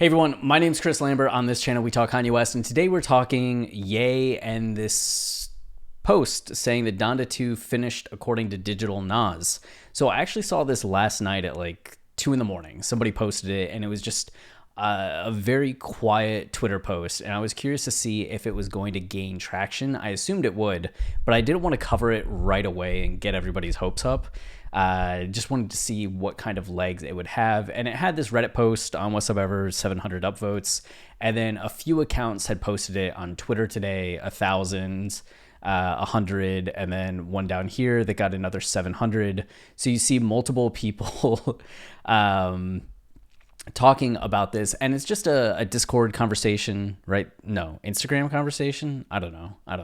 Hey everyone, my name's Chris Lambert. On this channel, we talk Kanye West, and today we're talking Ye and this post saying that Donda 2 finished according to Digital Nas. So I actually saw this last night at like 2 in the morning. Somebody posted it, and it was just a very quiet Twitter post, and I was curious to see if it was going to gain traction. I assumed it would, but I didn't want to cover it right away and get everybody's hopes up. Just wanted to see what kind of legs it would have, and it had this Reddit post on What's Up Ever, 700 upvotes, and then a few accounts had posted it on Twitter today, 1,000, 100, and then one down here that got another 700. So you see multiple people talking about this, and it's just a Discord conversation, right? No, Instagram conversation. I don't know. I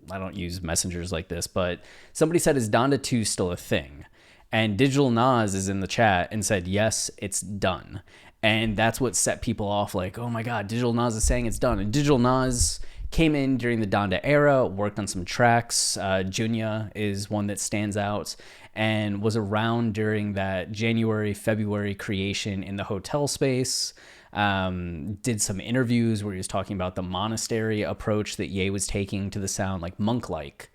don't use messengers like this, but somebody said, "Is Donda 2 still a thing?" And Digital Nas is in the chat and said, "Yes, it's done." And that's what set people off, like, oh my God, Digital Nas is saying it's done. And Digital Nas came in during the Donda era, worked on some tracks. Junya is one that stands out, and was around during that January, February creation in the hotel space. Did some interviews where he was talking about the monastery approach that Ye was taking to the sound, like monk-like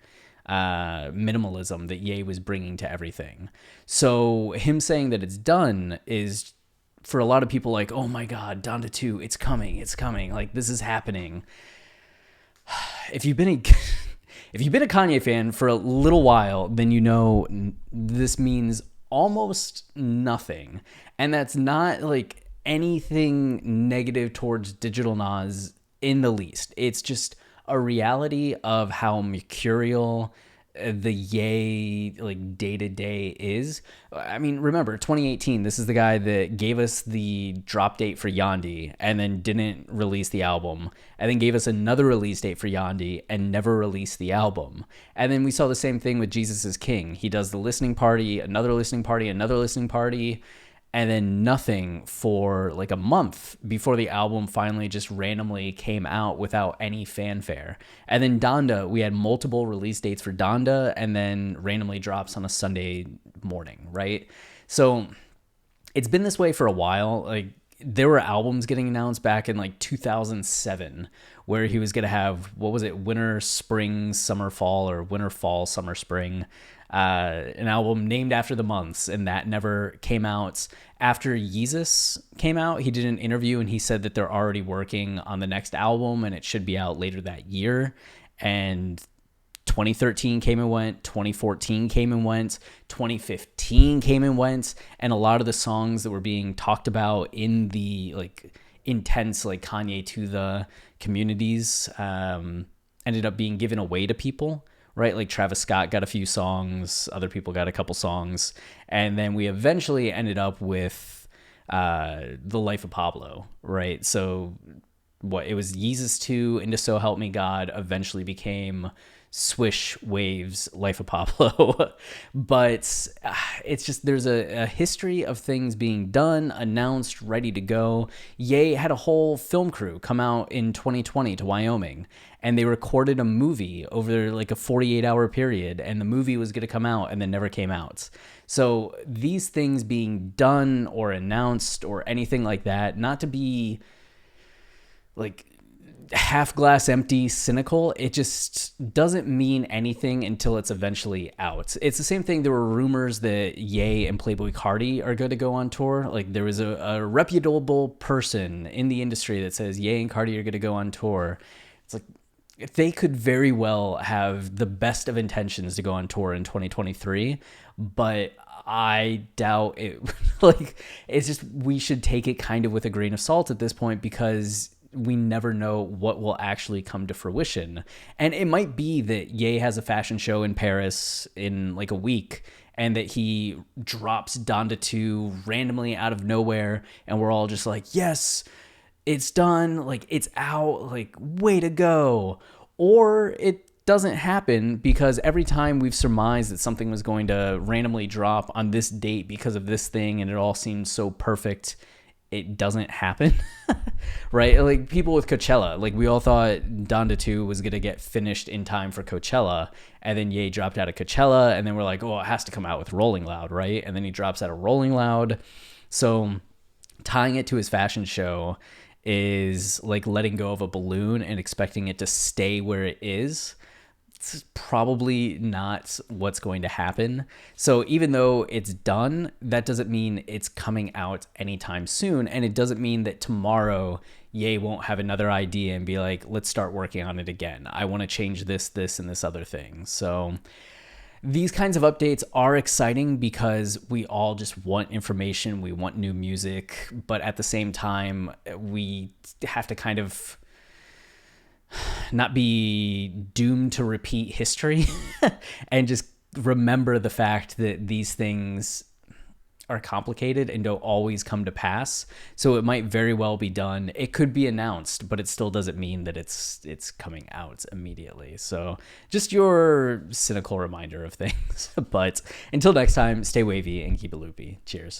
minimalism that Ye was bringing to everything. So him saying that it's done is, for a lot of people, like, oh my God, Donda 2, it's coming, like this is happening. If you've been a Kanye fan for a little while, then you know this means almost nothing. And that's not like anything negative towards Digital Nas in the least. It's just a reality of how mercurial the Ye like day-to-day is. I mean, remember 2018, this is the guy that gave us the drop date for Yandi and then didn't release the album, and then gave us another release date for Yandi and never released the album. And then we saw the same thing with Jesus is King. He does the listening party, another listening party, another listening party, and then nothing for like a month before the album finally just randomly came out without any fanfare. And then Donda, we had multiple release dates for Donda, and then randomly drops on a Sunday morning, right? So it's been this way for a while. Like, there were albums getting announced back in like 2007 where he was going to have, what was it, winter, spring, summer, fall, or winter, fall, summer, spring, an album named after the months, and that never came out. After Yeezus came out, he did an interview and he said that they're already working on the next album and it should be out later that year. And 2013 came and went, 2014 came and went, 2015 came and went, and a lot of the songs that were being talked about in the like intense like Kanye to the communities ended up being given away to people, right? Like Travis Scott got a few songs, other people got a couple songs, and then we eventually ended up with The Life of Pablo, right? So what it was, Yeezus 2 into So Help Me God eventually became Swish Waves Life of Pablo. But it's just, there's a history of things being done, announced, ready to go. Ye had a whole film crew come out in 2020 to Wyoming, and they recorded a movie over like a 48-hour period, and the movie was going to come out and then never came out. So these things being done or announced or anything like that, not to be like half glass empty, cynical, it just doesn't mean anything until it's eventually out. It's the same thing. There were rumors that Ye and Playboi Carti are going to go on tour. Like, there was a reputable person in the industry that says Ye and Carti are going to go on tour. It's like, they could very well have the best of intentions to go on tour in 2023, but I doubt it. Like, it's just, we should take it kind of with a grain of salt at this point, because we never know what will actually come to fruition. And it might be that Ye has a fashion show in Paris in like a week, and that he drops Donda 2 randomly out of nowhere, and we're all just like, yes, it's done, like it's out, like way to go. Or it doesn't happen, because every time we've surmised that something was going to randomly drop on this date because of this thing, and it all seemed so perfect, it doesn't happen. Right? Like people with Coachella, like we all thought Donda 2 was going to get finished in time for Coachella, and then Ye dropped out of Coachella, and then we're like, oh, it has to come out with Rolling Loud, right? And then he drops out of Rolling Loud. So tying it to his fashion show is like letting go of a balloon and expecting it to stay where it is. It's probably not what's going to happen. So even though it's done, that doesn't mean it's coming out anytime soon. And it doesn't mean that tomorrow Ye won't have another idea and be like, let's start working on it again. I want to change this, and this other thing. So these kinds of updates are exciting because we all just want information. We want new music. But at the same time, we have to kind of not be doomed to repeat history and just remember the fact that these things are complicated and don't always come to pass. So it might very well be done. It could be announced, but it still doesn't mean that it's coming out immediately. So just your cynical reminder of things. But until next time, stay wavy and keep it loopy. Cheers.